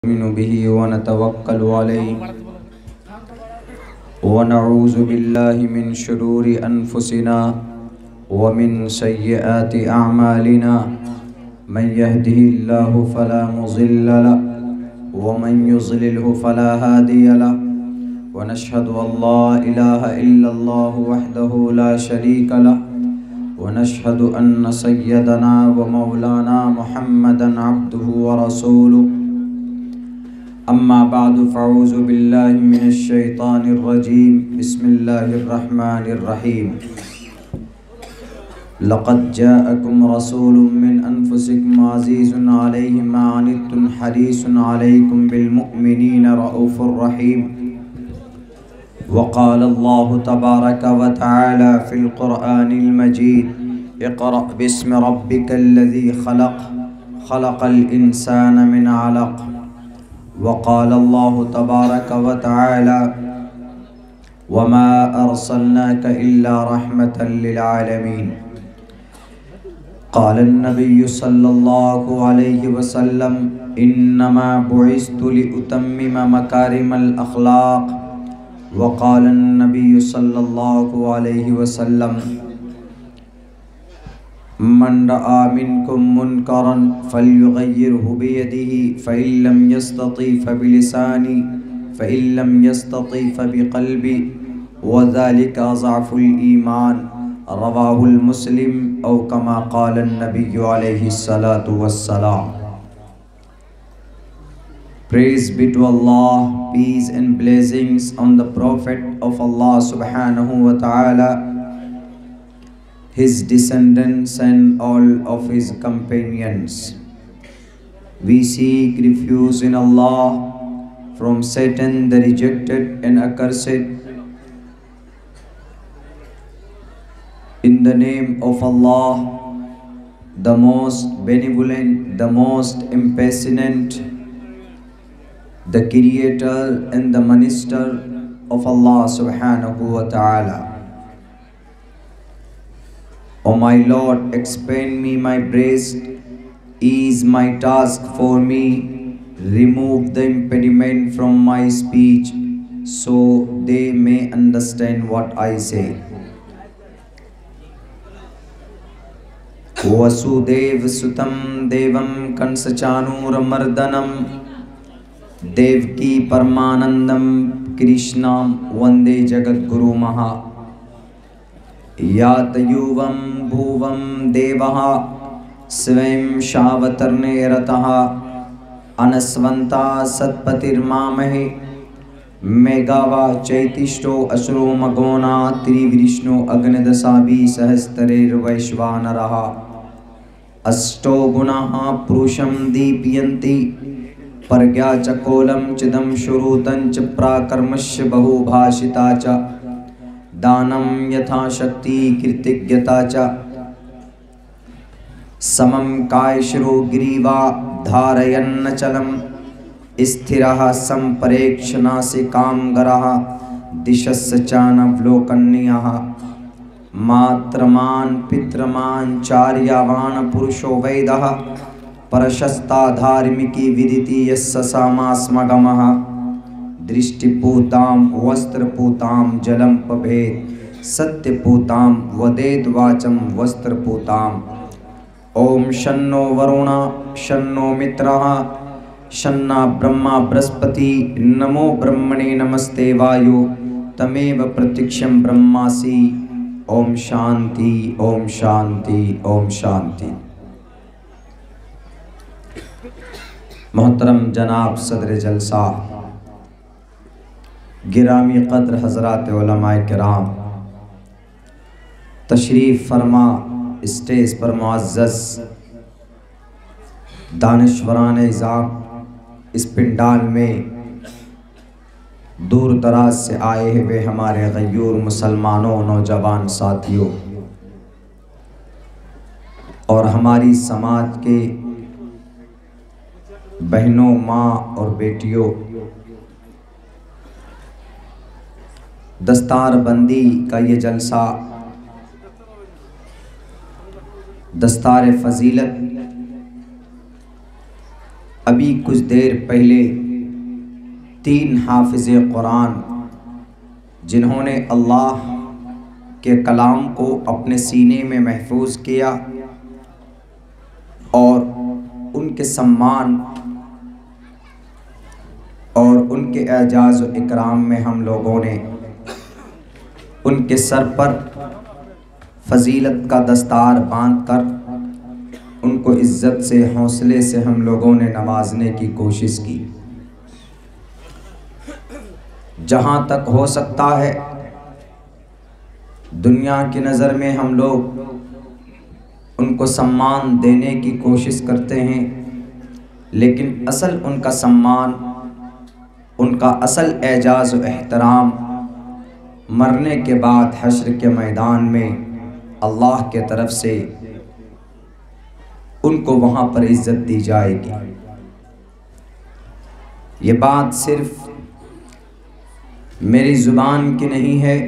نؤمن به ونتوكل عليه ونعوذ بالله من شرور أنفسنا ومن سيئات أعمالنا من يهده الله فلا مضل له ومن يضلله فلا هادي له ونشهد أن لا إله إلا الله وحده لا شريك له ونشهد أن سيدنا ومولانا محمدا عبده ورسوله أما بعد فأعوذ بالله من الشيطان الرجيم بسم الله الرحمن الرحيم لقد جاءكم رسول من أنفسكم عزيز عليه ما عنتم حريص عليكم بالمؤمنين رؤوف رحيم وقال الله تبارك وتعالى في القرآن المجيد اقرأ باسم ربك الذي خلق الإنسان من علق وقال الله تبارك وتعالى وما أرسلناك إلا رحمة للعالمين قال النبي صلى الله عليه وسلم إنما بعثت لأتمم مكارم الأخلاق وقال النبي صلى الله عليه وسلم من رأى منكم منكرا فليغيره بيده فإن لم يستطع فبلسانه فإن لم يستطع فبقلبه وذلك أضعف الإيمان رواه المسلم أو كما قال النبي عليه الصلاة والسلام. Praise be to Allah, peace and blessings on the Prophet of Allah subhanahu wa ta'ala, his descendants and all of his companions. We seek refuge in Allah from Satan the rejected and accursed. In the name of Allah, the most benevolent, the most compassionate, the creator and the minister of Allah subhanahu wa ta'ala. O my Lord, expand me my breast, ease my task for me, remove the impediment from my speech, so they may understand what I say. Vasudev Sutam Devam Kansachanuramardanam Devki Paramanandam Krishnam Vande Jagat Guru Maha Yatayuvam Bhuvam Devaha Svayam Shavatarne Rataha Anasvanta Satpatir Mamahe Megava Chaitishto Asuro Magona Trivrishno Agnadasabi Sahastarer Vaishvanaraha Asto Gunaha Purusham Deepyanti Pargya Chakolam Chidam Shurutan Chapra Karmashya Bahu Bhashitacha Danam Yatha Shakti Kirtigyatacha Samam Kaishro Griva Dharayanna Chalam Isthiraha Samparekshana Se Kamgaraha Dishasachana Vlokanniyaha Matraman Pitraman Charyavan Purusho Vedaha Parashasta Dharmiki Viditi Yassasamasmagamaha Drishtiputam Vastraputam Jalam Pabhed Satyaputam Vadet Vacham Vastraputam Om Shanno Varuna Shanno Mitraha Shanna Brahma Braspati Namo Brahmane Namaste Vayu Tameva Pratiksham Brahmasi Om Shanti Om Shanti Om Shanti. محترم جناب صدر جلسہ گرامی قدر حضرات علماء کرام تشریف فرما اسٹیج پر معزز دانشوران عظام اس پنڈال میں دور دراز سے آئے ہوئے ہمارے غیور مسلمانوں نوجوان ساتھیوں اور ہماری سماج کے بہنوں ماں اور بیٹیوں دستار بندی کا یہ جلسہ دستار فضیلت ابھی کچھ دیر پہلے 3 حافظ قرآن جنہوں نے اللہ کے کلام کو اپنے سینے میں محفوظ کیا اور ان کے سمان اور ان کے اعزاز و اکرام میں ہم لوگوں نے ان کے سر پر فضیلت کا دستار باندھ کر ان کو عزت سے حوصلے سے ہم لوگوں نے نوازنے کی کوشش کی۔ جہاں تک ہو سکتا ہے دنیا کی نظر میں ہم لوگ ان کو سمان دینے کی کوشش کرتے ہیں، لیکن اصل ان کا سمان، ان کا اصل اعزاز و احترام مرنے کے بعد حشر کے میدان میں اللہ کے طرف سے ان کو وہاں پر عزت دی جائے گی۔ یہ بات صرف میری زبان کی نہیں ہے،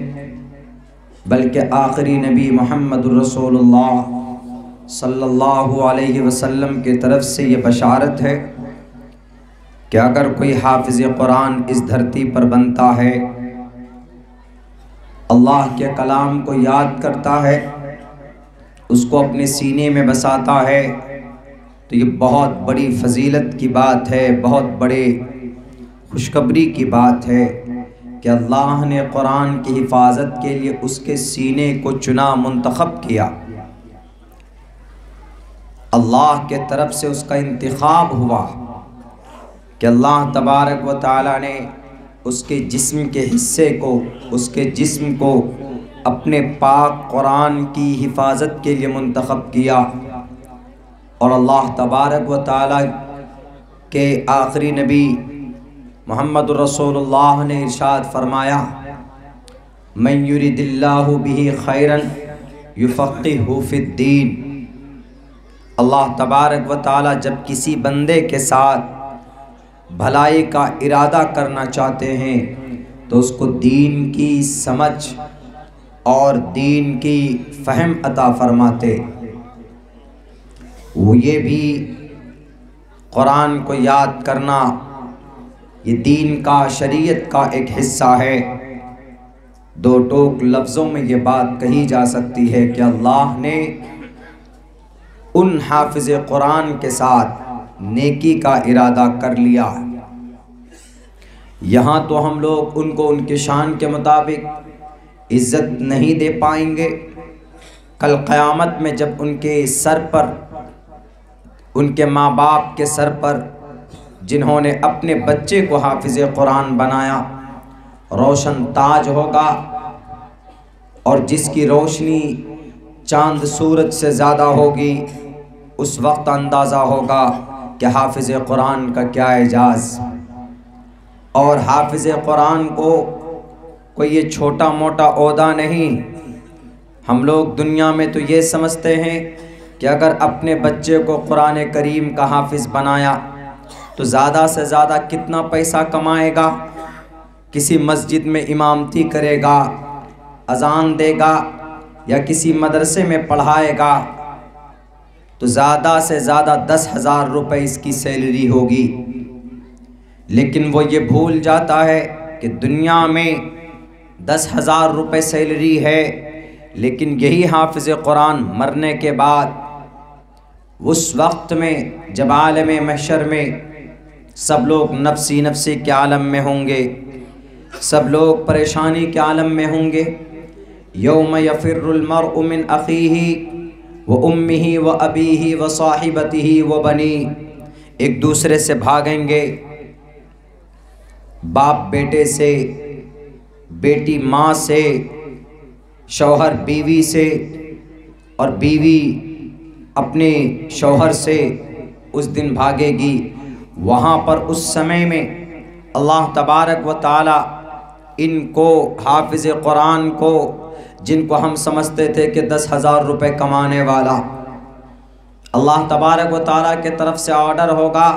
بلکہ آخری نبی محمد رسول اللہ صلی اللہ علیہ وسلم کی طرف سے یہ بشارت ہے کہ اگر کوئی حافظ قرآن اس دھرتی پر بنتا ہے، اللہ کے کلام کو یاد کرتا ہے، اس کو اپنے سینے میں بساتا ہے، تو یہ بہت بڑی فضیلت کی بات ہے، بہت بڑے خوشخبری کی بات ہے کہ اللہ نے قرآن کی حفاظت کے لیے اس کے سینے کو چنا، منتخب کیا۔ اللہ کے طرف سے اس کا انتخاب ہوا کہ اللہ تبارک و تعالیٰ نے اس کے جسم کے حصے کو، اس کے جسم کو اپنے پاک قرآن کی حفاظت کے لیے منتخب کیا، اور اللہ تبارک و تعالیٰ کے آخری نبی محمد رسول اللہ نے ارشاد فرمایا، من یرد اللہ بہ خیرا یفقہہ فی الدین۔ اللہ تبارک و تعالیٰ جب کسی بندے کے ساتھ بھلائی کا ارادہ کرنا چاہتے ہیں تو اس کو دین کی سمجھ اور دین کی فہم عطا فرماتے۔ وہ یہ بھی قرآن کو یاد کرنا یہ دین کا، شریعت کا ایک حصہ ہے۔ 2 ٹوک لفظوں میں یہ بات کہی جا سکتی ہے کہ اللہ نے ان حافظ قرآن کے ساتھ نیکی کا ارادہ کر لیا۔ یہاں تو ہم لوگ ان کو ان کی شان کے مطابق عزت نہیں دے پائیں گے، کل قیامت میں جب ان کے سر پر، ان کے ماں باپ کے سر پر جنہوں نے اپنے بچے کو حافظ قرآن بنایا روشن تاج ہوگا، اور جس کی روشنی چاند سورج سے زیادہ ہوگی، اس وقت اندازہ ہوگا کہ حافظ قرآن کا کیا اعزاز۔ اور حافظ قرآن کو کوئی یہ چھوٹا موٹا عہدہ نہیں۔ ہم لوگ دنیا میں تو یہ سمجھتے ہیں کہ اگر اپنے بچے کو قرآن کریم کا حافظ بنایا تو زیادہ سے زیادہ کتنا پیسہ کمائے گا، کسی مسجد میں امامتی کرے گا، اذان دے گا، یا کسی مدرسے میں پڑھائے گا، تو زیادہ سے زیادہ 10,000 روپے اس کی سیلری ہوگی۔ لیکن وہ یہ بھول جاتا ہے کہ دنیا میں 10,000 روپے سیلری ہے، لیکن یہی حافظ قرآن مرنے کے بعد اس وقت میں جب عالم محشر میں سب لوگ نفسی نفسی کے عالم میں ہوں گے، سب لوگ پریشانی کے عالم میں ہوں گے، یوم یفر المرء من اخیہ وامہ وابیہ وصاحبتہ وبنیہ، ایک دوسرے سے بھاگیں گے، باپ بیٹے سے، بیٹی ماں سے، شوہر بیوی سے، اور بیوی اپنے شوہر سے اس دن بھاگے گی۔ وہاں پر اس سمے میں اللہ تبارک و تعالی ان کو، حافظ قرآن کو، جن کو ہم سمجھتے تھے کہ 10,000 روپے کمانے والا، اللہ تبارک و تعالیٰ کے طرف سے آرڈر ہوگا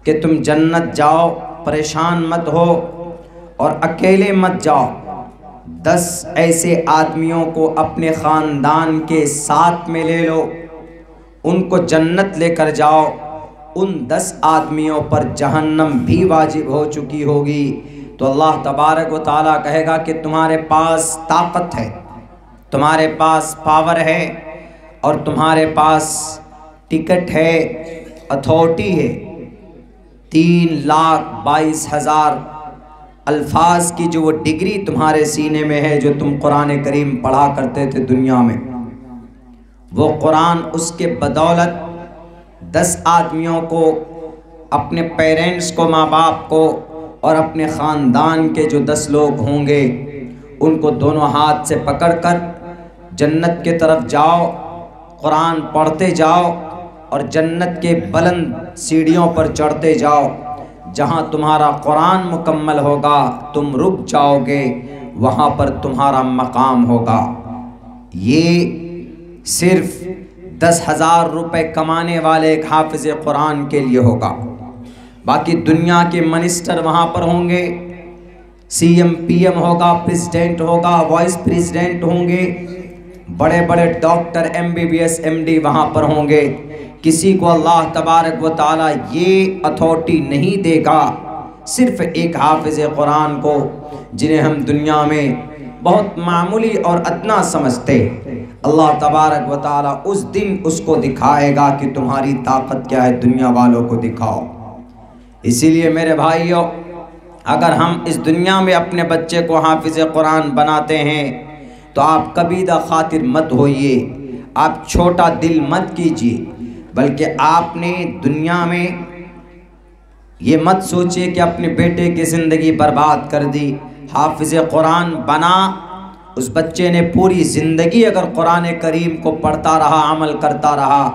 کہ تم جنت جاؤ، پریشان مت ہو، اور اکیلے مت جاؤ، 10 ایسے آدمیوں کو اپنے خاندان کے ساتھ میں لے لو، ان کو جنت لے کر جاؤ، ان 10 آدمیوں پر جہنم بھی واجب ہو چکی ہوگی، تو اللہ تبارک و تعالیٰ کہے گا کہ تمہارے پاس طاقت ہے، تمہارے پاس پاور ہے، اور تمہارے پاس ٹکٹ ہے، اتھارٹی ہے۔ 3,22,000 الفاظ کی جو وہ ڈگری تمہارے سینے میں ہے، جو تم قرآن کریم پڑھا کرتے تھے دنیا میں، وہ قرآن اس کے بدولت 10 آدمیوں کو، اپنے پیرنٹس کو، ماں باپ کو، اور اپنے خاندان کے جو 10 لوگ ہوں گے ان کو دونوں ہاتھ سے پکڑ کر جنت کے طرف جاؤ، قرآن پڑھتے جاؤ، اور جنت کے بلند سیڑھیوں پر چڑھتے جاؤ۔ جہاں تمہارا قرآن مکمل ہوگا تم رک جاؤ گے، وہاں پر تمہارا مقام ہوگا۔ یہ صرف 10,000 روپے کمانے والے ایک حافظ قرآن کے لیے ہوگا۔ باقی دنیا کے منسٹر وہاں پر ہوں گے، سی ایم پی ایم ہوگا، پریزیڈنٹ ہوگا، وائس پریزیڈنٹ ہوں گے، بڑے بڑے doctor M B B S M D وہاں پر ہوں گے۔ کسی کو اللہ تبارک و تعالیٰ یہ اتھارٹی نہیں دے گا، صرف ایک حافظ قرآن کو، جنہیں ہم دنیا میں بہت معمولی اور ادنا سمجھتے، اللہ تبارک و تعالیٰ اس دن اس کو دکھائے گا کہ تمہاری طاقت کیا ہے، دنیا والوں کو دکھاؤ۔ اسی لیے میرے بھائیوں، اگر ہم اس دنیا میں اپنے بچے کو حافظ قرآن بناتے ہیں تو آپ کبیدہ خاطر مت ہوئیے، آپ چھوٹا دل مت کیجیے، بلکہ آپ نے دنیا میں یہ مت سوچئے کہ اپنے بیٹے کی زندگی برباد کر دی۔ حافظ قرآن بنا، اس بچے نے پوری زندگی اگر قرآن کریم کو پڑھتا رہا، عمل کرتا رہا،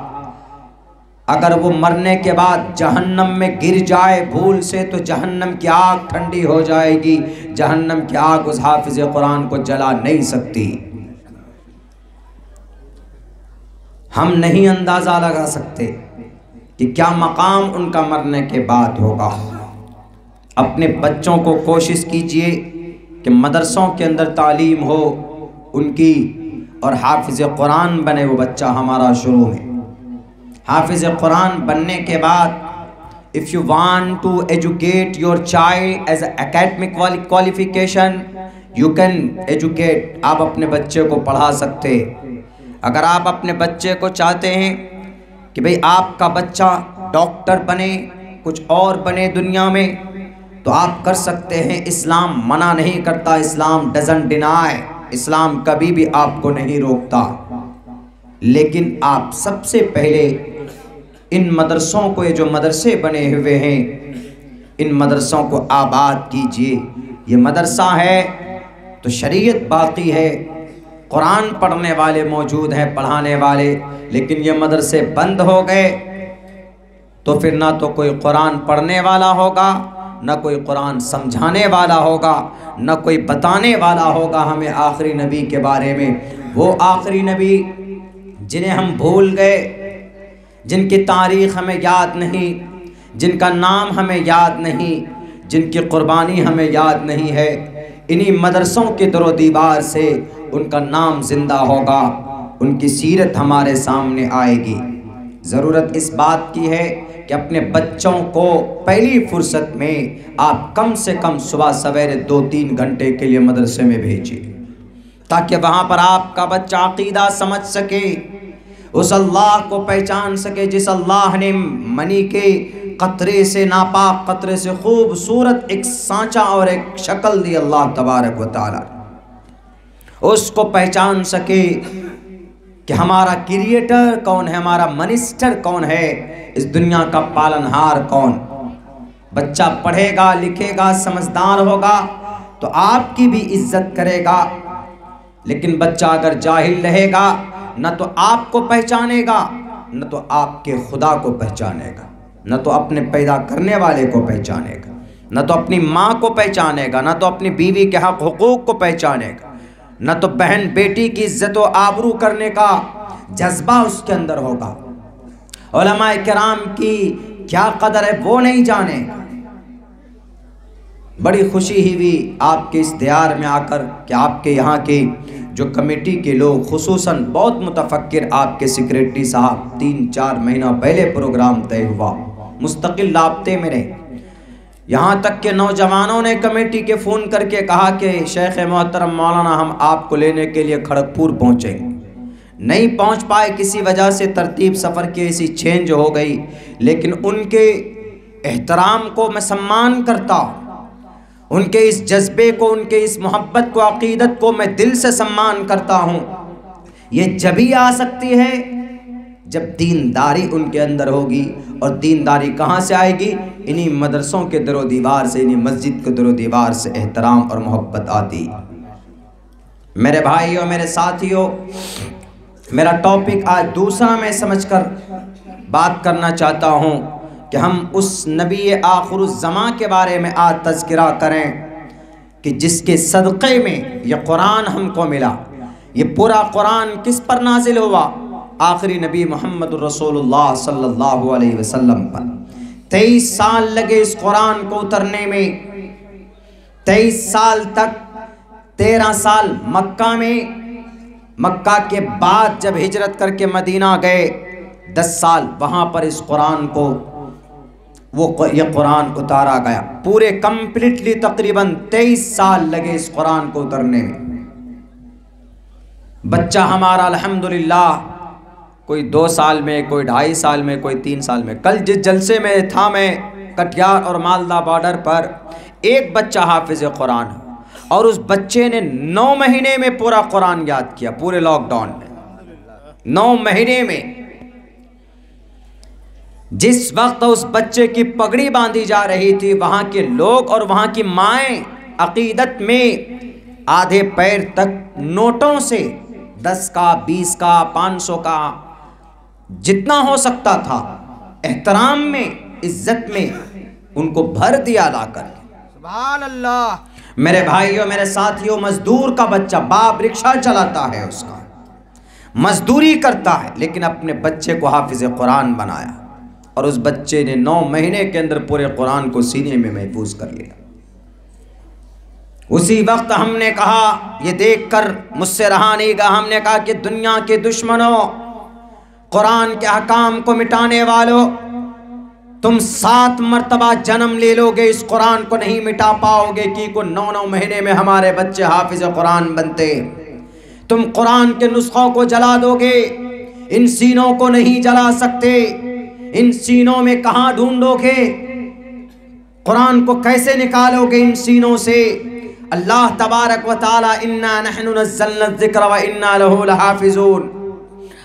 اگر وہ مرنے کے بعد جہنم میں گر جائے بھول سے تو جہنم کی آگ ٹھنڈی ہو جائے گی، جہنم کی آگ اس حافظ قرآن کو جلا نہیں سکتی۔ ہم نہیں اندازہ لگا سکتے کہ کیا مقام ان کا مرنے کے بعد ہوگا۔ اپنے بچوں کو کوشش کیجئے کہ مدرسوں کے اندر تعلیم ہو ان کی، اور حافظ قرآن بنے وہ بچہ ہمارا شروع میں۔ حافظ قرآن بننے کے بعد if you want to educate your child as an academic qualification you can educate، آپ اپنے بچے کو پڑھا سکتے۔ اگر آپ اپنے بچے کو چاہتے ہیں کہ بھئی آپ کا بچہ ڈاکٹر بنے، کچھ اور بنے دنیا میں، تو آپ کر سکتے ہیں۔ اسلام منع نہیں کرتا، اسلام doesn't deny، اسلام کبھی بھی آپ کو نہیں روکتا، لیکن آپ سب سے پہلے ان مدرسوں کو، یہ جو مدرسے بنے ہوئے ہیں، ان مدرسوں کو آباد کیجئے۔ یہ مدرسہ ہے تو شریعت باقی ہے، قرآن پڑھنے والے موجود ہیں، پڑھانے والے، لیکن یہ مدرسے بند ہو گئے تو پھر نہ تو کوئی قرآن پڑھنے والا ہوگا، نہ کوئی قرآن سمجھانے والا ہوگا، نہ کوئی بتانے والا ہوگا ہمیں آخری نبی کے بارے میں۔ وہ آخری نبی جنہیں ہم بھول گئے، جن کی تاریخ ہمیں یاد نہیں، جن کا نام ہمیں یاد نہیں، جن کی قربانی ہمیں یاد نہیں ہے، انہی مدرسوں کے در و دیوار سے ان کا نام زندہ ہوگا، ان کی سیرت ہمارے سامنے آئے گی۔ ضرورت اس بات کی ہے کہ اپنے بچوں کو پہلی فرصت میں آپ کم سے کم صبح سویرے 2-3 گھنٹے کے لیے مدرسے میں بھیجیں، تاکہ وہاں پر آپ کا بچہ عقیدہ سمجھ سکے، اس اللہ کو پہچان سکے جس اللہ نے منی کے قطرے سے، ناپاک قطرے سے خوبصورت ایک سانچہ اور ایک شکل دی اللہ تبارک و تعالی، اس کو پہچان سکے کہ ہمارا کریٹر کون ہے، ہمارا منسٹر کون ہے، اس دنیا کا پالنہار کون۔ بچہ پڑھے گا، لکھے گا، سمجھدار ہوگا تو آپ کی بھی عزت کرے گا، لیکن بچہ اگر جاہل رہے گا نہ تو آپ کو پہچانے گا، نہ تو آپ کے خدا کو پہچانے گا، نہ تو اپنے پیدا کرنے والے کو پہچانے گا، نہ تو اپنی ماں کو پہچانے گا، نہ تو اپنی بیوی کے حق حقوق کو پہچانے گا، نہ تو بہن بیٹی کی عزت و آبرو کرنے کا جذبہ اس کے اندر ہوگا، علماء کرام کی کیا قدر ہے وہ نہیں جانے گا۔ بڑی خوشی ہی ہوئی آپ کے اس دیار میں آ کر کہ آپ کے یہاں کے جو کمیٹی کے لوگ، خصوصاً بہت متفکر آپ کے سیکریٹری صاحب، 3-4 مہینہ پہلے پروگرام طے ہوا، مستقل رابطے میں رہے، یہاں تک کہ نوجوانوں نے کمیٹی کے فون کر کے کہا کہ شیخ محترم مولانا ہم آپ کو لینے کے لیے کھڑگپور پہنچیں گے، نہیں پہنچ پائے، کسی وجہ سے ترتیب سفر کی ایسی چینج ہو گئی، لیکن ان کے احترام کو میں سمان کرتا ہوں، ان کے اس جذبے کو، ان کے اس محبت کو، عقیدت کو میں دل سے سمان کرتا ہوں۔ یہ جبھی آ سکتی ہے جب دینداری ان کے اندر ہوگی، اور دینداری کہاں سے آئے گی؟ انہی مدرسوں کے در و دیوار سے، انہی مسجد کے در و دیوار سے احترام اور محبت آتی۔ میرے بھائیوں، میرے ساتھیوں، میرا ٹاپک آج دوسرا میں سمجھ کر بات کرنا چاہتا ہوں کہ ہم اس نبی آخر الزماں کے بارے میں آج تذکرہ کریں کہ جس کے صدقے میں یہ قرآن ہم کو ملا۔ یہ پورا قرآن کس پر نازل ہوا؟ آخری نبی محمد رسول اللہ صلی اللہ علیہ وسلم پر۔ 23 سال لگے اس قرآن کو اترنے میں، 23 سال تک، 13 سال مکہ میں، مکہ کے بعد جب ہجرت کر کے مدینہ گئے 10 سال وہاں پر اس قرآن کو یہ قرآن اتارا گیا، پورے کمپلیٹلی تقریباً 23 سال لگے اس قرآن کو اترنے میں۔ بچہ ہمارا الحمدللہ کوئی 2 سال میں، کوئی 2.5 سال میں، کوئی 3 سال میں۔ کل جس جلسے میں تھا میں کٹیہار اور مالدہ بارڈر پر، ایک بچہ حافظ قرآن ہے، اور اس بچے نے 9 مہینے میں پورا قرآن یاد کیا، پورے لاک ڈاؤن میں 9 مہینے میں۔ جس وقت اس بچے کی پگڑی باندھی جا رہی تھی، وہاں کے لوگ اور وہاں کی مائیں عقیدت میں آدھے پیر تک نوٹوں سے 10 کا، 20 کا، 500 کا، جتنا ہو سکتا تھا، احترام میں، عزت میں ان کو بھر دیا لا کر۔ سبحان اللہ۔ میرے بھائیوں، میرے ساتھیوں، مزدور کا بچہ، باپ رکشہ چلاتا ہے، اس کا مزدوری کرتا ہے، لیکن اپنے بچے کو حافظ قرآن بنایا، اور اس بچے نے 9 مہینے کے اندر پورے قرآن کو سینے میں محفوظ کر لیا۔ اسی وقت ہم نے کہا، یہ دیکھ کر مجھ سے رہا نہیں گا، ہم نے کہا کہ دنیا کے دشمنوں، قرآن کے احکام کو مٹانے والوں، تم 7 مرتبہ جنم لے لو گے، اس قرآن کو نہیں مٹا پاؤ گے، کہ کو 9 مہینے میں ہمارے بچے حافظ قرآن بنتے۔ تم قرآن کے نسخوں کو جلا دو گے، ان سینوں کو نہیں جلا سکتے، ان سینوں میں کہاں ڈھونڈو گے؟ قرآن کو کیسے نکالو گے ان سینوں سے؟ اللہ تبارک و تعالی انا نحن نزلنا الذکر و انا لہ لحافظون،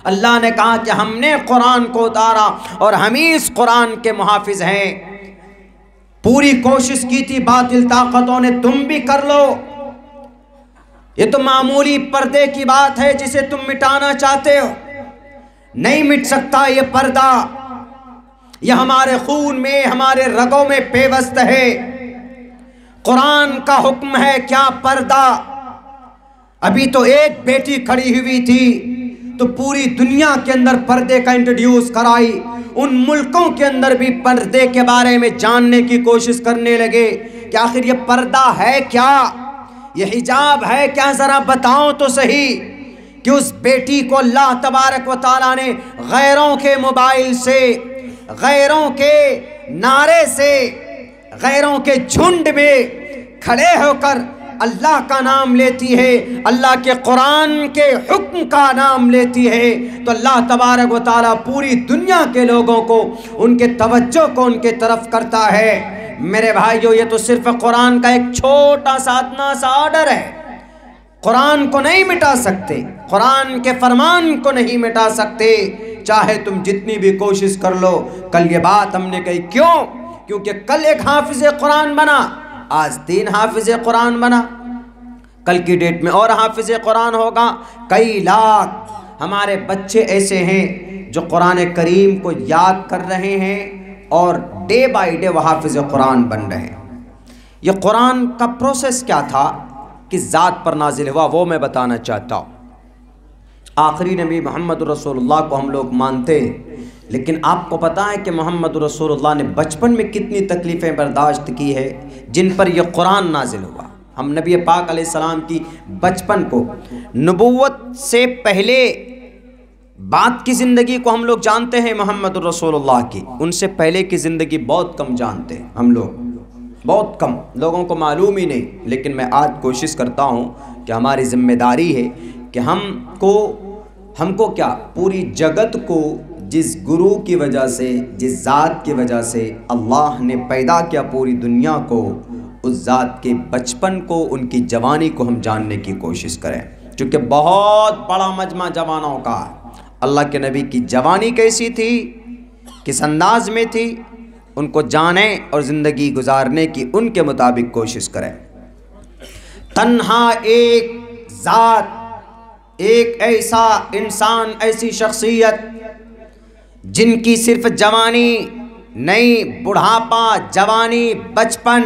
اللہ نے کہا کہ ہم نے قرآن کو اتارا اور ہم ہی اس قرآن کے محافظ ہیں۔ پوری کوشش کی تھی باطل طاقتوں نے، تم بھی کر لو، یہ تو معمولی پردے کی بات ہے جسے تم مٹانا چاہتے ہو، نہیں مٹ سکتا یہ پردہ، یہ ہمارے خون میں، ہمارے رگوں میں پیوست ہے۔ قرآن کا حکم ہے، کیا پردہ؟ ابھی تو ایک بیٹی کھڑی ہوئی تھی تو پوری دنیا کے اندر پردے کا انٹروڈیوس کرائی، ان ملکوں کے اندر بھی پردے کے بارے میں جاننے کی کوشش کرنے لگے کہ آخر یہ پردہ ہے کیا، یہ حجاب ہے کیا، ذرا بتاؤ تو صحیح۔ کہ اس بیٹی کو اللہ تبارک و تعالیٰ نے غیروں کے موبائل سے، غیروں کے نعرے سے، غیروں کے جھنڈ میں کھڑے ہو کر اللہ کا نام لیتی ہے، اللہ کے قرآن کے حکم کا نام لیتی ہے، تو اللہ تبارک و تعالیٰ پوری دنیا کے لوگوں کو، ان کے توجہ کو ان کے طرف کرتا ہے۔ میرے بھائیو، یہ تو صرف قرآن کا ایک چھوٹا سا ادنا سا آرڈر ہے، قرآن کو نہیں مٹا سکتے، قرآن کے فرمان کو نہیں مٹا سکتے، چاہے تم جتنی بھی کوشش کر لو۔ کل یہ بات ہم نے کہی، کیوں؟ کیونکہ کل ایک حافظ قرآن بنا، آج 3 حافظ قرآن بنا، کل کی ڈیٹ میں اور حافظ قرآن ہوگا۔ کئی لاکھ ہمارے بچے ایسے ہیں جو قرآن کریم کو یاد کر رہے ہیں اور ڈے بائی ڈے وہ حافظ قرآن بن رہے ہیں۔ یہ قرآن کا پروسیس کیا تھا، کس ذات پر نازل ہوا، وہ میں بتانا چاہتا ہوں۔ آخری نبی محمد رسول اللہ کو ہم لوگ مانتے، لیکن آپ کو پتہ ہے کہ محمد رسول اللہ نے بچپن میں کتنی تکلیفیں برداشت کی ہے جن پر یہ قرآن نازل ہوا۔ ہم نبی پاک علیہ السلام کی بچپن کو، نبوت سے پہلے بعد کی زندگی کو ہم لوگ جانتے ہیں محمد الرسول اللہ کی، ان سے پہلے کی زندگی بہت کم جانتے ہیں ہم لوگ، بہت کم لوگوں کو معلوم ہی نہیں۔ لیکن میں آج کوشش کرتا ہوں کہ ہماری ذمہ داری ہے کہ ہم کو کیا، پوری جگت کو جس گرو کی وجہ سے، جس ذات کی وجہ سے اللہ نے پیدا کیا پوری دنیا کو، اس ذات کے بچپن کو، ان کی جوانی کو ہم جاننے کی کوشش کریں، چونکہ بہت بڑا مجمع جوانوں کا ہے۔ اللہ کے نبی کی جوانی کیسی تھی، کس انداز میں تھی، ان کو جانیں اور زندگی گزارنے کی ان کے مطابق کوشش کریں۔ تنہا ایک ذات، ایک ایسا انسان، ایسی شخصیت جن کی صرف جوانی نہیں، بڑھاپا، جوانی، بچپن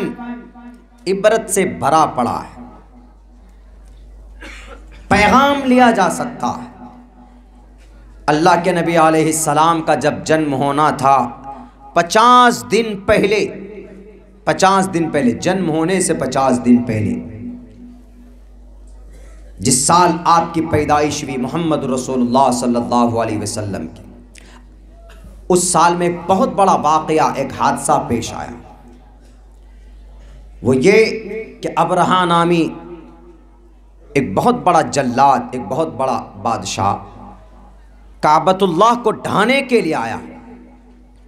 عبرت سے بھرا پڑا ہے، پیغام لیا جا سکتا ہے۔ اللہ کے نبی علیہ السلام کا جب جنم ہونا تھا، 50 دن پہلے جنم ہونے سے 50 دن پہلے، جس سال آپ کی پیدائش ہوئی محمد رسول اللہ صلی اللہ علیہ وسلم کی، اس سال میں بہت بڑا واقعہ، ایک حادثہ پیش آیا۔ وہ یہ کہ ابرہہ نامی ایک بہت بڑا جلاد، ایک بہت بڑا بادشاہ کعبۃ اللہ کو ڈھانے کے لیے آیا۔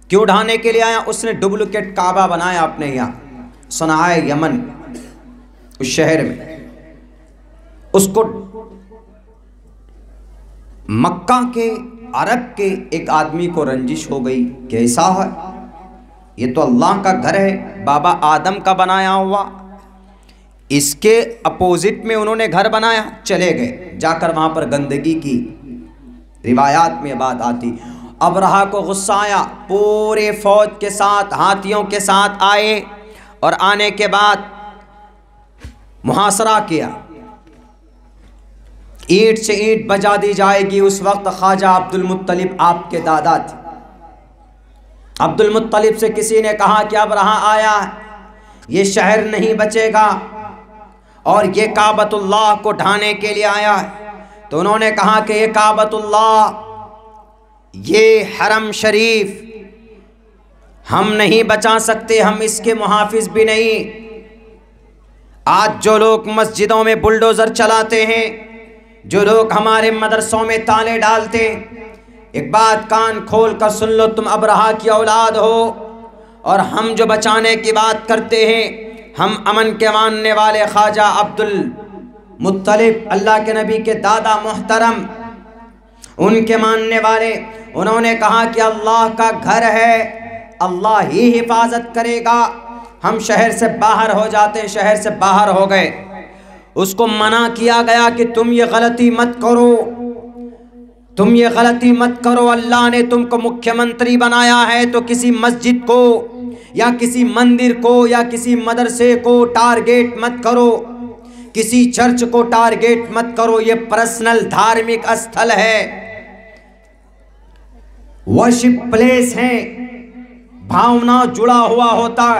کیوں ڈھانے کے لیے آیا؟ اس نے ڈپلیکیٹ کعبہ بنایا اپنے یہاں صنعاء یمن، اس شہر میں۔ اس کو مکہ کے عرب کے ایک آدمی کو رنجش ہو گئی کہ ایسا ہے، یہ تو اللہ کا گھر ہے، بابا آدم کا بنایا ہوا، اس کے اپوزٹ میں انہوں نے گھر بنایا۔ چلے گئے، جا کر وہاں پر گندگی کی، روایات میں بات آتی۔ ابرہہ کو غصہ آیا، پورے فوج کے ساتھ، ہاتھیوں کے ساتھ آئے، اور آنے کے بعد محاصرہ کیا، اینٹ سے اینٹ بجا دی جائے گی۔ اس وقت خواجہ عبد المطلب آپ کے دادا تھے۔ عبد المطلب سے کسی نے کہا کہ ابرہہ آیا ہے، یہ شہر نہیں بچے گا، اور یہ کعبۃ اللہ کو ڈھانے کے لیے آیا ہے۔ تو انہوں نے کہا کہ یہ کعبۃ اللہ، یہ حرم شریف ہم نہیں بچا سکتے، ہم اس کے محافظ بھی نہیں۔ آج جو لوگ مسجدوں میں بلڈوزر چلاتے ہیں، جو لوگ ہمارے مدرسوں میں تالے ڈالتے، ایک بات کان کھول کر سن لو، تم ابرہہ کی اولاد ہو، اور ہم جو بچانے کی بات کرتے ہیں، ہم امن کے ماننے والے خواجہ عبد المطلب، اللہ کے نبی کے دادا محترم، ان کے ماننے والے، انہوں نے کہا کہ اللہ کا گھر ہے، اللہ ہی حفاظت کرے گا، ہم شہر سے باہر ہو جاتے۔ شہر سے باہر ہو گئے، اس کو منع کیا گیا کہ تم یہ غلطی مت کرو، تم یہ غلطی مت کرو، اللہ نے تم کو مکھیہ منتری بنایا ہے، تو کسی مسجد کو یا کسی مندر کو یا کسی مدرسے کو ٹارگیٹ مت کرو، کسی چرچ کو ٹارگیٹ مت کرو، یہ پرسنل دھارمک استھل ہے، ورشپ پلیس ہے، بھاونا جڑا ہوا ہوتا۔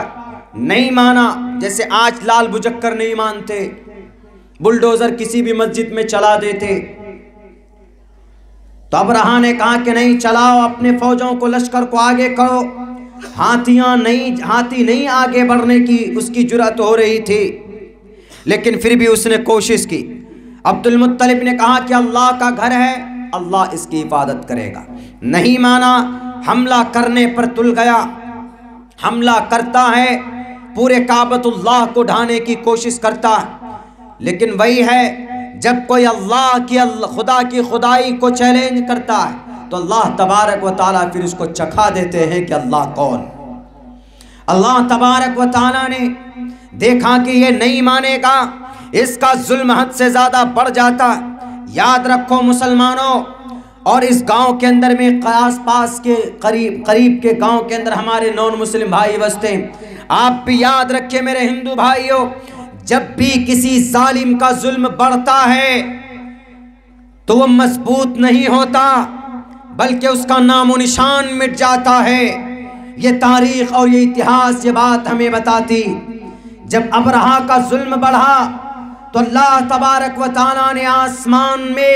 نہیں مانا، جیسے آج لال بجکر نہیں مانتے، بلڈوزر کسی بھی مسجد میں چلا دیتے۔ تو ابرہہ نے کہا کہ نہیں، چلاؤ اپنے فوجوں کو، لشکر کو آگے کرو۔ ہاتھی نہیں آگے بڑھنے کی اس کی جرأت ہو رہی تھی، لیکن پھر بھی اس نے کوشش کی۔ عبد المطلب نے کہا کہ اللہ کا گھر ہے، اللہ اس کی حفاظت کرے گا۔ نہیں مانا، حملہ کرنے پر تل گیا، حملہ کرتا ہے، پورے کعبۃ اللہ کو ڈھانے کی کوشش کرتا ہے۔ لیکن وہی ہے، جب کوئی اللہ کی خدا کی خدائی کو چیلنج کرتا ہے تو اللہ تبارک و تعالیٰ پھر اس کو چکھا دیتے ہیں کہ اللہ کون۔ اللہ تبارک و تعالیٰ نے دیکھا کہ یہ نہیں مانے گا، اس کا ظلم حد سے زیادہ بڑھ جاتا۔ یاد رکھو مسلمانوں، اور اس گاؤں کے اندر میں آس پاس کے قریب کے گاؤں کے اندر ہمارے نان مسلم بھائی بستے ہیں، آپ بھی یاد رکھیں میرے ہندو بھائیوں، جب بھی کسی ظالم کا ظلم بڑھتا ہے تو وہ مضبوط نہیں ہوتا، بلکہ اس کا نام و نشان مٹ جاتا ہے۔ یہ تاریخ اور یہ اتہاس یہ بات ہمیں بتاتی۔ جب ابرہہ کا ظلم بڑھا تو اللہ تبارک و تعالیٰ نے آسمان میں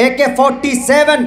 AK-47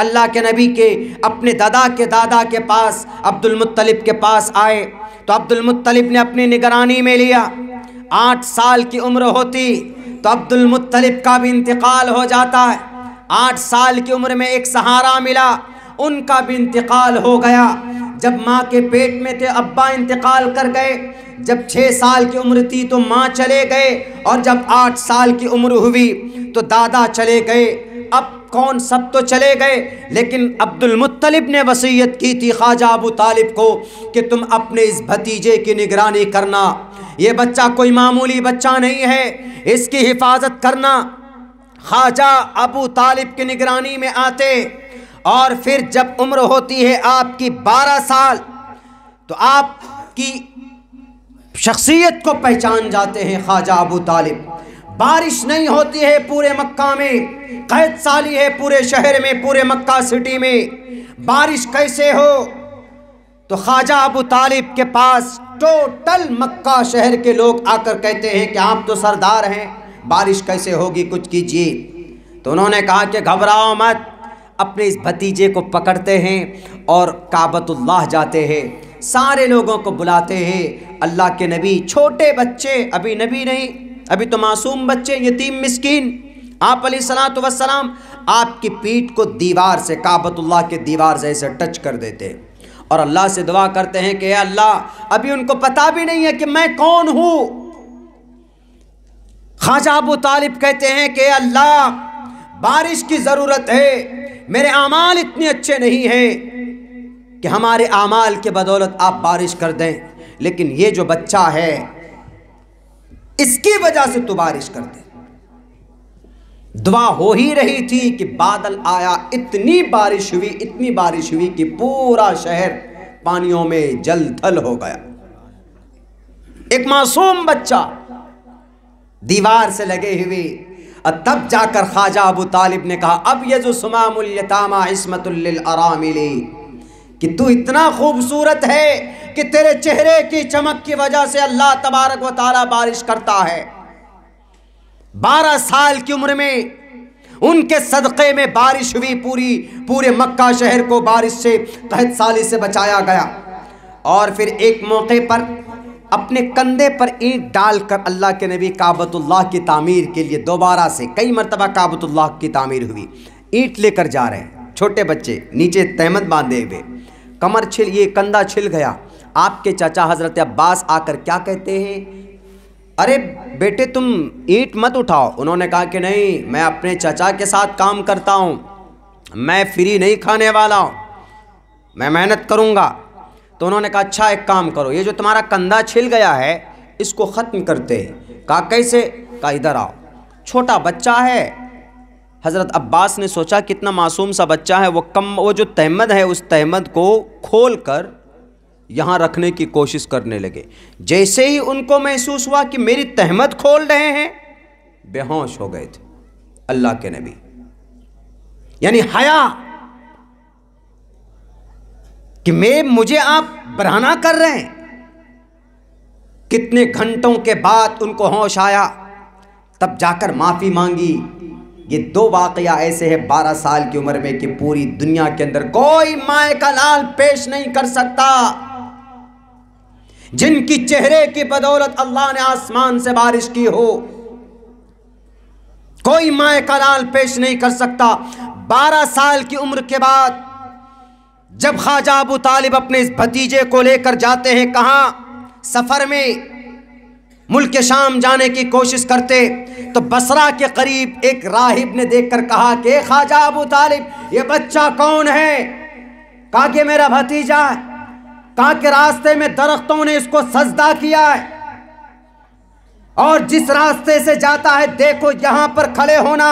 اللہ کے نبی کے اپنے دادا کے دادا کے پاس عبد المطلب کے پاس آئے تو عبد المطلب نے اپنی نگرانی میں لیا۔ 8 سال کی عمر ہوتی تو عبد المطلب کا بھی انتقال ہو جاتا ہے۔ 8 سال کی عمر میں ایک سہارا ملا، ان کا بھی انتقال ہو گیا۔ جب ماں کے پیٹ میں تھے ابا انتقال کر گئے، جب 6 سال کی عمر تھی تو ماں چلے گئے، اور جب 8 سال کی عمر ہوئی تو دادا چلے گئے۔ اب کون، سب تو چلے گئے، لیکن عبد المطلب نے وصیت کی تھی خواجہ ابو طالب کو کہ تم اپنے اس بھتیجے کی نگرانی کرنا، یہ بچہ کوئی معمولی بچہ نہیں ہے، اس کی حفاظت کرنا۔ خواجہ ابو طالب کی نگرانی میں آتے، اور پھر جب عمر ہوتی ہے آپ کی 12 سال تو آپ کی شخصیت کو پہچان جاتے ہیں خواجہ ابو طالب۔ بارش نہیں ہوتی ہے پورے مکہ میں، قحط سالی ہے پورے شہر میں، پورے مکہ سٹی میں، بارش کیسے ہو؟ تو خواجہ ابو طالب کے پاس ٹوٹل مکہ شہر کے لوگ آ کر کہتے ہیں کہ آپ تو سردار ہیں، بارش کیسے ہوگی، کچھ کیجیے۔ تو انہوں نے کہا کہ گھبراؤ مت، اپنے اس بھتیجے کو پکڑتے ہیں اور کعبۃ اللہ جاتے ہیں، سارے لوگوں کو بلاتے ہیں۔ اللہ کے نبی، چھوٹے بچے، ابھی نبی نہیں، ابھی تو معصوم بچے، یتیم مسکین، آپ علیہ الصلوۃ والسلام آپ کی پیٹھ کو دیوار سے، کعبۃ اللہ کے دیوار سے ایسے ٹچ کر دیتے اور اللہ سے دعا کرتے ہیں کہ اے اللہ، ابھی ان کو پتہ بھی نہیں ہے کہ میں کون ہوں۔ خواجہ ابو طالب کہتے ہیں کہ اے اللہ، بارش کی ضرورت ہے، میرے اعمال اتنے اچھے نہیں ہیں کہ ہمارے اعمال کے بدولت آپ بارش کر دیں، لیکن یہ جو بچہ ہے اس کی وجہ سے تو بارش کر دے۔ دعا ہو ہی رہی تھی کہ بادل آیا، اتنی بارش ہوئی، اتنی بارش ہوئی کہ پورا شہر پانیوں میں جل تھل ہو گیا۔ ایک معصوم بچہ دیوار سے لگے ہوئے، اور تب جا کر خواجہ ابو طالب نے کہا اب یذ سمام الیتامى عصمۃ للارامل، کہ تو اتنا خوبصورت ہے کہ تیرے چہرے کی چمک کی وجہ سے اللہ تبارک و تعالی بارش کرتا ہے۔ 12 سال کی عمر میں ان کے صدقے میں بارش ہوئی، پورے مکہ شہر کو بارش سے، قحط سالی سے بچایا گیا۔ اور پھر ایک موقع پر اپنے کندھے پر اینٹ ڈال کر اللہ کے نبی کعبۃ اللہ کی تعمیر کے لیے دوبارہ سے، کئی مرتبہ کعبۃ اللہ کی تعمیر ہوئی، اینٹ لے کر جا رہے ہیں، چھوٹے بچے نیچے تہمت باندھے ہوئے، کمر یہ کندھا چھل گیا۔ آپ کے چچا حضرت عباس آ کر کیا کہتے ہیں، ارے بیٹے تم اینٹ مت اٹھاؤ۔ انہوں نے کہا کہ نہیں، میں اپنے چچا کے ساتھ کام کرتا ہوں، میں فری نہیں کھانے والا ہوں، میں محنت کروں گا۔ تو انہوں نے کہا اچھا ایک کام کرو، یہ جو تمہارا کندھا چھل گیا ہے اس کو ختم کرتے ہیں۔ کہا کیسے؟ کہا ادھر آؤ، چھوٹا بچہ ہے۔ حضرت عباس نے سوچا کتنا معصوم سا بچہ ہے، وہ جو تہمد ہے اس تہمد کو کھول کر یہاں رکھنے کی کوشش کرنے لگے۔ جیسے ہی ان کو محسوس ہوا کہ میری تہمد کھول رہے ہیں، بے ہوش ہو گئے تھے اللہ کے نبی۔ یعنی حیا کہ مجھے آپ برہنہ کر رہے ہیں۔ کتنے گھنٹوں کے بعد ان کو ہوش آیا، تب جا کر معافی مانگی۔ یہ 2 واقعہ ایسے ہیں 12 سال کی عمر میں کہ پوری دنیا کے اندر کوئی مائے کا لال پیش نہیں کر سکتا، جن کی چہرے کی بدولت اللہ نے آسمان سے بارش کی ہو، کوئی مائے کا لال پیش نہیں کر سکتا۔ 12 سال کی عمر کے بعد جب خواجہ ابو طالب اپنے اس بھتیجے کو لے کر جاتے ہیں، کہاں؟ سفر میں، ملک شام جانے کی کوشش کرتے تو بصرہ کے قریب ایک راہب نے دیکھ کر کہا کہ خواجہ ابو طالب یہ بچہ کون ہے؟ کہا کہ میرا بھتیجا ہے۔ کہا کہ راستے میں درختوں نے اس کو سجدہ کیا ہے، اور جس راستے سے جاتا ہے دیکھو یہاں پر کھڑے ہونا،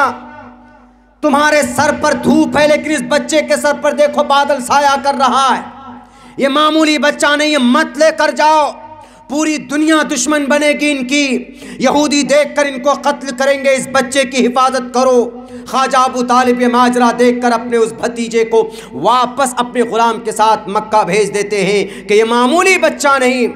تمہارے سر پر دھوپ ہے لیکن اس بچے کے سر پر دیکھو بادل سایہ کر رہا ہے، یہ معمولی بچہ نہیں ہے، مت لے کر جاؤ، پوری دنیا دشمن بنے گی ان کی، یہودی دیکھ کر ان کو قتل کریں گے، اس بچے کی حفاظت کرو۔ خواجہ ابو طالب یہ ماجرا دیکھ کر اپنے اس بھتیجے کو واپس اپنے غلام کے ساتھ مکہ بھیج دیتے ہیں کہ یہ معمولی بچہ نہیں۔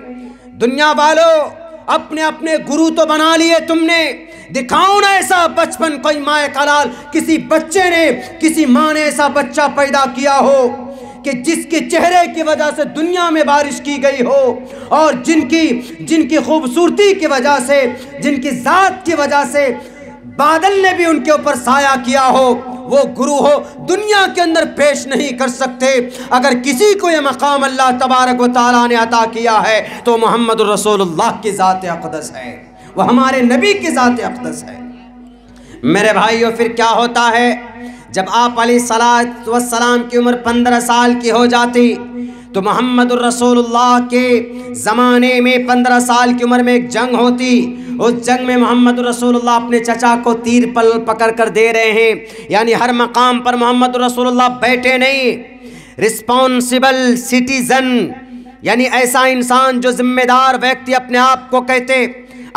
دنیا والوں، اپنے اپنے گرو تو بنا لیے تم نے، دکھاؤ نا ایسا بچپن، کوئی مائے کلال کسی بچے نے، کسی ماں نے ایسا بچہ پیدا کیا ہو کہ جس کے چہرے کی وجہ سے دنیا میں بارش کی گئی ہو، اور جن کی خوبصورتی کی وجہ سے، جن کی ذات کی وجہ سے بادل نے بھی ان کے اوپر سایہ کیا ہو، وہ گرو ہو، دنیا کے اندر پیش نہیں کر سکتے۔ اگر کسی کو یہ مقام اللہ تبارک و تعالیٰ نے عطا کیا ہے تو محمد الرسول اللہ کی ذات اقدس ہے، وہ ہمارے نبی کی ذات اقدس ہے۔ میرے بھائیو، پھر کیا ہوتا ہے جب آپ علیہ الصلاۃ والسلام کی عمر 15 سال کی ہو جاتی تو محمد الرسول اللہ کے زمانے میں 15 سال کی عمر میں ایک جنگ ہوتی۔ اس جنگ میں محمد الرسول اللہ اپنے چچا کو تیر پکڑ کر دے رہے ہیں، یعنی ہر مقام پر محمد الرسول اللہ بیٹھے نہیں، رسپانسبل سٹیزن، یعنی ایسا انسان جو ذمہ دار ویکتی اپنے آپ کو کہتے۔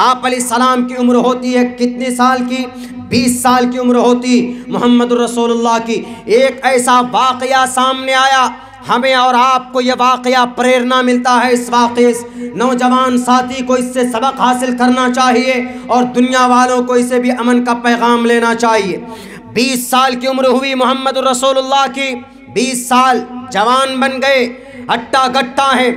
آپ علیہ السلام کی عمر ہوتی ہے کتنے سال کی؟ 20 سال کی عمر ہوتی محمد الرسول اللہ کی۔ ایک ایسا واقعہ سامنے آیا، ہمیں اور آپ کو یہ واقعہ پریرنا ملتا ہے، اس واقعے نوجوان ساتھی کو اس سے سبق حاصل کرنا چاہیے اور دنیا والوں کو اسے بھی امن کا پیغام لینا چاہیے۔ 20 سال کی عمر ہوئی محمد الرسول اللہ کی، 20 سال جوان بن گئے، ہٹا گٹا ہے۔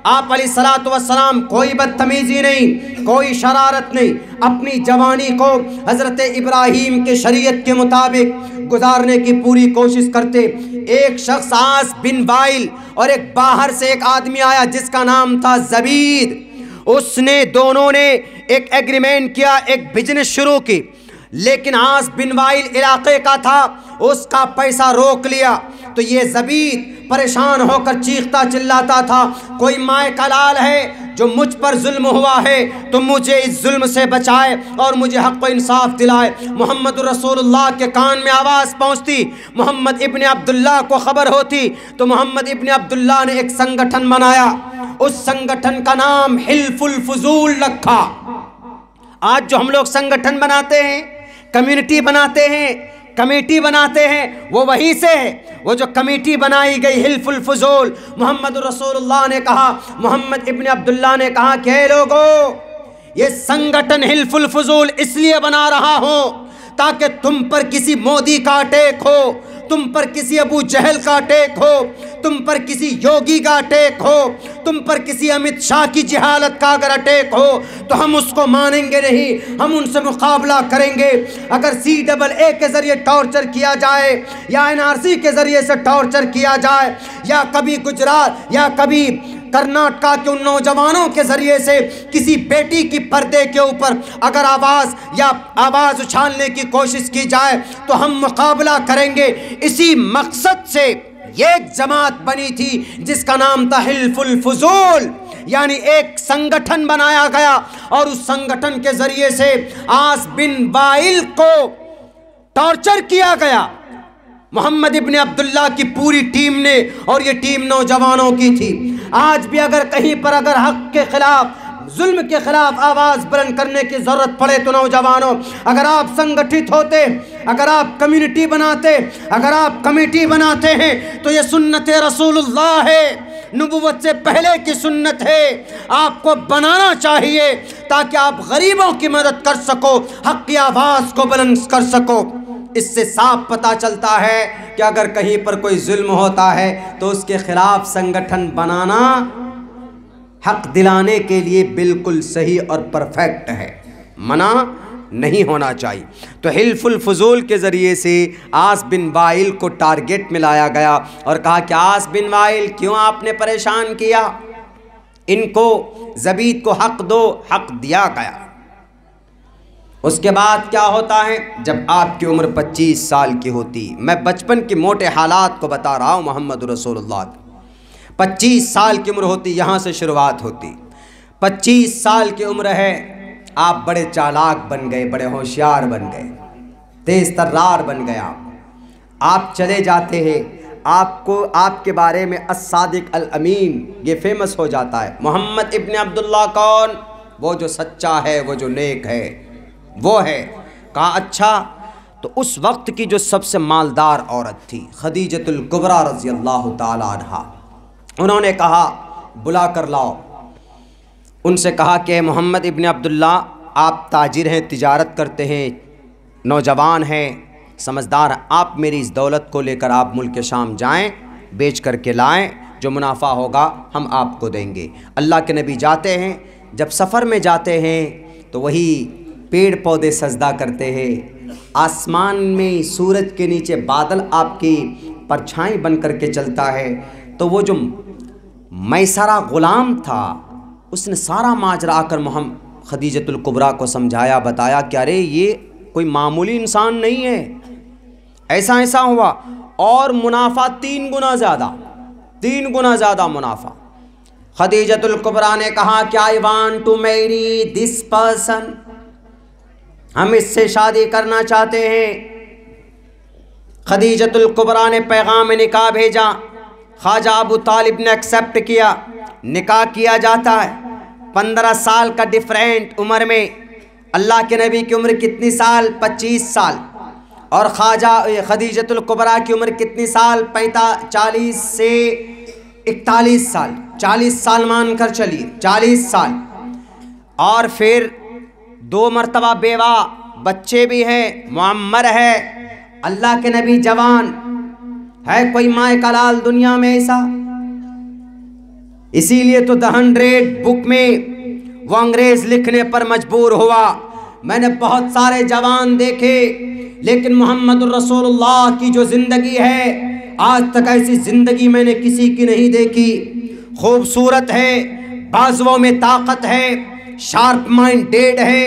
آپ علیہ الصلاۃ والسلام کوئی بدتمیزی نہیں، کوئی شرارت نہیں، اپنی جوانی کو حضرت ابراہیم کے شریعت کے مطابق گزارنے کی پوری کوشش کرتے۔ ایک شخص عاص بن وائل اور ایک باہر سے ایک آدمی آیا جس کا نام تھا زبید، اس نے دونوں نے ایک ایگریمنٹ کیا، ایک بزنس شروع کی، لیکن عاص بن وائل علاقے کا تھا، اس کا پیسہ روک لیا تو یہ زبید پریشان ہو کر چیختا چلاتا تھا، کوئی مائے کلال ہے جو مجھ پر ظلم ہوا ہے تو مجھے اس ظلم سے بچائے اور مجھے حق و انصاف دلائے۔ محمد رسول اللہ کے کان میں آواز پہنچتی، محمد ابن عبداللہ کو خبر ہوتی تو محمد ابن عبداللہ نے ایک سنگٹھن بنایا، اس سنگٹھن کا نام حلف الفضول رکھا۔ آج جو ہم لوگ سنگٹھن بناتے ہیں، کمیونٹی بناتے ہیں، کمیٹی بناتے ہیں، وہ وہیں سے ہے۔ وہ جو کمیٹی بنائی گئی حلف الفضول، محمد رسول اللہ نے کہا، محمد ابن عبداللہ نے کہا کہ اے لوگو، یہ سنگٹھن حلف الفضول اس لیے بنا رہا ہوں تاکہ تم پر کسی مودی کا اٹیک ہو، تم پر کسی ابو جہل کا اٹیک ہو، تم پر کسی یوگی کا اٹیک ہو، تم پر کسی امت شاہ کی جہالت کا اگر اٹیک ہو تو ہم اس کو مانیں گے نہیں، ہم ان سے مقابلہ کریں گے۔ اگر CAA کے ذریعے ٹارچر کیا جائے یا NRC کے ذریعے سے ٹارچر کیا جائے یا کبھی گجرات یا کبھی کرناٹکا کے ان نوجوانوں کے ذریعے سے کسی بیٹی کی پردے کے اوپر اگر آواز اچھالنے کی کوشش کی جائے تو ہم مقابلہ کریں گے۔ اسی مقصد سے یہ ایک جماعت بنی تھی جس کا نام تھا حلف الفضول، یعنی ایک سنگٹھن بنایا گیا اور اس سنگٹھن کے ذریعے سے عاص بن وائل کو ٹارچر کیا گیا محمد ابن عبداللہ کی پوری ٹیم نے، اور یہ ٹیم نوجوانوں کی تھی۔ آج بھی اگر کہیں پر اگر حق کے خلاف، ظلم کے خلاف آواز بلند کرنے کی ضرورت پڑے تو نوجوانوں، اگر آپ سنگٹھت ہوتے، اگر آپ کمیونٹی بناتے، اگر آپ کمیٹی بناتے ہیں تو یہ سنت رسول اللہ ہے، نبوت سے پہلے کی سنت ہے، آپ کو بنانا چاہیے تاکہ آپ غریبوں کی مدد کر سکو، حق کی آواز کو بلند کر سکو۔ اس سے صاف پتہ چلتا ہے کہ اگر کہیں پر کوئی ظلم ہوتا ہے تو اس کے خلاف سنگٹھن بنانا حق دلانے کے لیے بالکل صحیح اور پرفیکٹ ہے، منع نہیں ہونا چاہیے۔ تو حلف الفضول کے ذریعے سے عاص بن وائل کو ٹارگٹ میں لایا گیا اور کہا کہ عاص بن وائل کیوں آپ نے پریشان کیا، ان کو زبید کو حق دو، حق دیا گیا۔ اس کے بعد کیا ہوتا ہے، جب آپ کی عمر 25 سال کی ہوتی، میں بچپن کے موٹے حالات کو بتا رہا ہوں محمد رسول اللہ کی، 25 سال کی عمر ہوتی، یہاں سے شروعات ہوتی۔ 25 سال کی عمر ہے، آپ بڑے چالاک بن گئے، بڑے ہوشیار بن گئے، تیز ترار بن گئے، آپ چلے جاتے ہیں، آپ کے بارے میں الصادق الامین یہ فیمس ہو جاتا ہے۔ محمد ابن عبداللہ کون؟ وہ جو سچا ہے، وہ جو نیک ہے، وہ ہے۔ کہا اچھا، تو اس وقت کی جو سب سے مالدار عورت تھی خدیجۃ الکبریٰ رضی اللہ تعالی عنہا، انہوں نے کہا بلا کر لاؤ۔ ان سے کہا کہ محمد ابن عبداللہ آپ تاجر ہیں، تجارت کرتے ہیں، نوجوان ہیں، سمجھدار ہیں، آپ میری اس دولت کو لے کر آپ ملک شام جائیں، بیچ کر کے لائیں، جو منافع ہوگا ہم آپ کو دیں گے۔ اللہ کے نبی جاتے ہیں، جب سفر میں جاتے ہیں تو وہی پیڑ پودے سجدہ کرتے ہیں، آسمان میں سورج کے نیچے بادل آپ کی پرچھائی بن کر کے چلتا ہے، تو وہ جو میسرہ غلام تھا اس نے سارا ماجرا آ کر خدیجۃ الکبریٰ کو سمجھایا، بتایا کہ ارے یہ کوئی معمولی انسان نہیں ہے، ایسا ہوا، اور منافع 3 گنا زیادہ منافع۔ خدیجۃ الکبریٰ نے کہا کہ I want to marry this person، ہم اس سے شادی کرنا چاہتے ہیں۔ خدیجۃ الکبریٰ نے پیغام نکاح بھیجا، خواجہ ابو طالب نے ایکسیپٹ کیا، نکاح کیا جاتا ہے۔ 15 سال کا ڈیفرنٹ عمر میں، اللہ کے نبی کی عمر کتنی سال؟ 25 سال، اور خدیجۃ الکبریٰ کی عمر کتنی سال؟ 40 سے 41 سال، 40 سال مان کر چلیے، 40 سال۔ اور پھر 2 مرتبہ بیوہ، بچے بھی ہیں، معمر ہے، اللہ کے نبی جوان ہے، کوئی مائے کا لال دنیا میں ایسا؟ اسی لیے تو The 100 بک میں وہ انگریز لکھنے پر مجبور ہوا۔ میں نے بہت سارے جوان دیکھے، لیکن محمد الرسول اللہ کی جو زندگی ہے، آج تک ایسی زندگی میں نے کسی کی نہیں دیکھی۔ خوبصورت ہے، بازوؤں میں طاقت ہے، شارپ مائنڈیڈ ہے،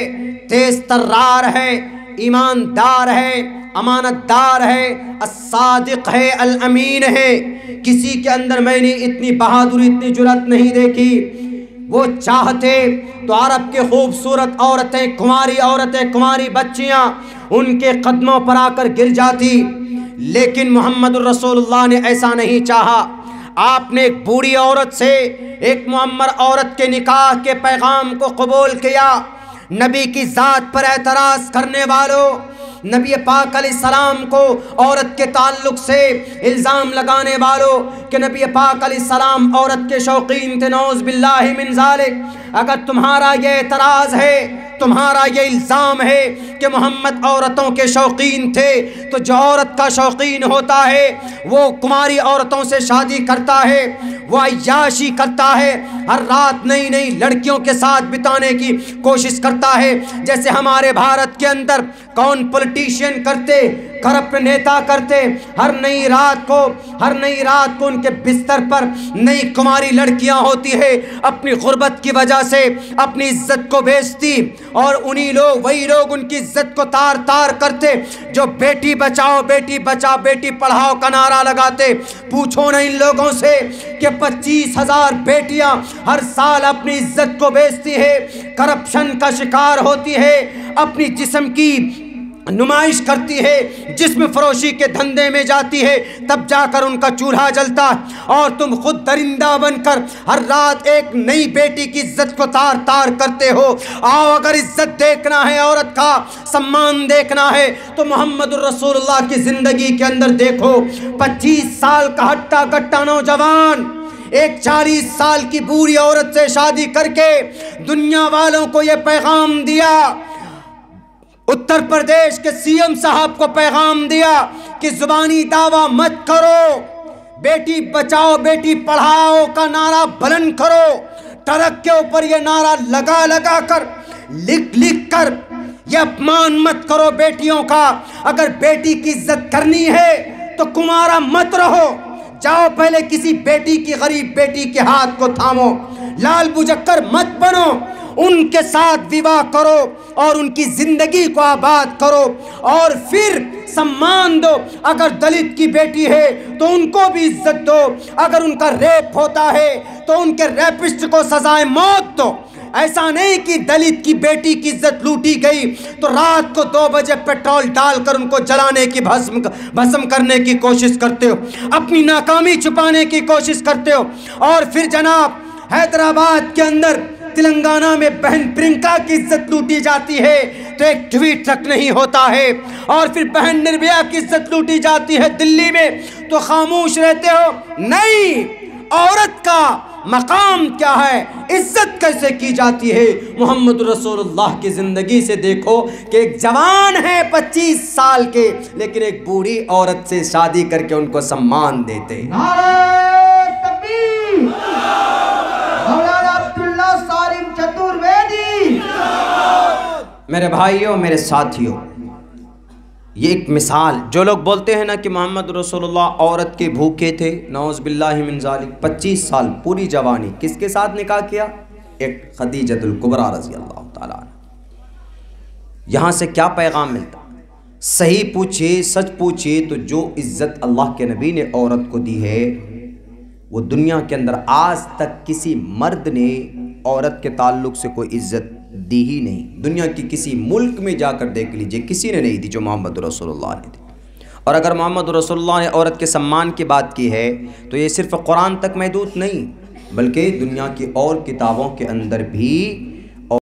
تیز ترار ہے، ایماندار ہے، امانت دار ہے، الصادق ہے، الامین ہے۔ کسی کے اندر میں نے اتنی بہادری، اتنی جرأت نہیں دیکھی۔ وہ چاہتے تو عرب کے خوبصورت عورتیں، کنواری بچیاں ان کے قدموں پر آ کر گر جاتی، لیکن محمد الرسول اللہ نے ایسا نہیں چاہا۔ آپ نے ایک بوڑھی عورت سے ایک معمر عورت کے نکاح کے پیغام کو قبول کیا۔ نبی کی ذات پر اعتراض کرنے والوں، نبی پاک علیہ السلام کو عورت کے تعلق سے الزام لگانے والوں کہ نبی پاک علیہ السلام عورت کے شوقین تھے، نعوذ باللہ من ذالک، اگر تمہارا یہ اعتراض ہے، تمہارا یہ الزام ہے کہ محمد عورتوں کے شوقین تھے، تو جو عورت کا شوقین ہوتا ہے وہ کنواری عورتوں سے شادی کرتا ہے، وہ عیاشی کرتا ہے، ہر رات نئی نئی لڑکیوں کے ساتھ بتانے کی کوشش کرتا ہے۔ جیسے ہمارے بھارت کے اندر کون پولیٹیشین کرتے، کرپٹ نیتا کرتے، ہر نئی رات کو ان کے بستر پر نئی کنواری لڑکیاں ہوتی ہے، اپنی غربت کی وجہ سے اپنی عزت کو بیچتی، اور وہی لوگ ان کی عزت کو تار تار کرتے جو بیٹی بچاؤ بیٹی پڑھاؤ کا نعرہ لگاتے۔ پوچھو نا ان لوگوں سے کہ 25,000 بیٹیاں ہر سال اپنی عزت کو بیچتی ہے، کرپشن کا شکار ہوتی ہے، اپنی جسم کی نمائش کرتی ہے، جسم فروشی کے دھندے میں جاتی ہے، تب جا کر ان کا چولہا جلتا ہے، اور تم خود درندہ بن کر ہر رات ایک نئی بیٹی کی عزت کو تار تار کرتے ہو۔ آؤ، اگر عزت دیکھنا ہے، عورت کا سمان دیکھنا ہے، تو محمد الرسول اللہ کی زندگی کے اندر دیکھو۔ 25 سال کا ہٹا کٹا نوجوان ایک 40 سال کی بوڑھی عورت سے شادی کر کے دنیا والوں کو یہ پیغام دیا، اتر پردیش کے CM صاحب کو پیغام دیا کہ زبانی دعویٰ مت کرو، بیٹی بچاؤ بیٹی پڑھاؤ کا نعرہ بلند کرو، ٹرک کے اوپر یہ نعرہ لگا کر لکھ کر یہ اپمان مت کرو بیٹیوں کا۔ اگر بیٹی کی عزت کرنی ہے تو کنوارا مت رہو، جاؤ پہلے کسی بیٹی کی، غریب بیٹی کے ہاتھ کو تھامو، لال بجکر مت بنو، ان کے ساتھ وواہ کرو اور ان کی زندگی کو آباد کرو، اور پھر سمان دو۔ اگر دلت کی بیٹی ہے تو ان کو بھی عزت دو، اگر ان کا ریپ ہوتا ہے تو ان کے ریپسٹ کو سزائے موت دو۔ ایسا نہیں کہ دلت کی بیٹی کی عزت لوٹی گئی تو رات کو 2 بجے پیٹرول ڈال کر ان کو جلانے کی بھسم کرنے کی کوشش کرتے ہو، اپنی ناکامی چھپانے کی کوشش کرتے ہو۔ اور پھر جناب حیدرآباد کے اندر، تلنگانہ میں بہن پرینکا کی عزت لوٹی جاتی ہے تو ایک ٹویٹ تک نہیں ہوتا ہے، اور پھر بہن نربھیا کی عزت لوٹی جاتی ہے دلی میں تو خاموش رہتے ہو۔ نہیں، عورت کا مقام کیا ہے، عزت کیسے کی جاتی ہے۔ محمد رسول اللہ کی زندگی سے دیکھو کہ ایک جوان ہے 25 سال کے، لیکن ایک بوڑھی عورت سے شادی کر کے ان کو سمان دیتے۔ نعرہ تکبیر، مولانا عبداللہ سالم چترویدی۔ میرے بھائیوں، میرے ساتھیوں، یہ ایک مثال، جو لوگ بولتے ہیں نا کہ محمد رسول اللہ عورت کے بھوکے تھے، نعوذ باللہ من ذالک، 25 سال پوری جوانی، کس کے ساتھ نکاح کیا؟ ایک خدیجۃ الکبریٰ رضی اللہ تعالیٰ عنہ۔ یہاں سے کیا پیغام ملتا؟ صحیح پوچھئے، سچ پوچھئے تو جو عزت اللہ کے نبی نے عورت کو دی ہے، وہ دنیا کے اندر آج تک کسی مرد نے عورت کے تعلق سے کوئی عزت دی ہی نہیں۔ دنیا کی کسی ملک میں جا کر دیکھ لیجئے، کسی نے نہیں دی جو محمد رسول اللہ نے دی۔ اور اگر محمد رسول اللہ نے عورت کے سمان کی بات کی ہے تو یہ صرف قرآن تک محدود نہیں، بلکہ دنیا کی اور کتابوں کے اندر بھی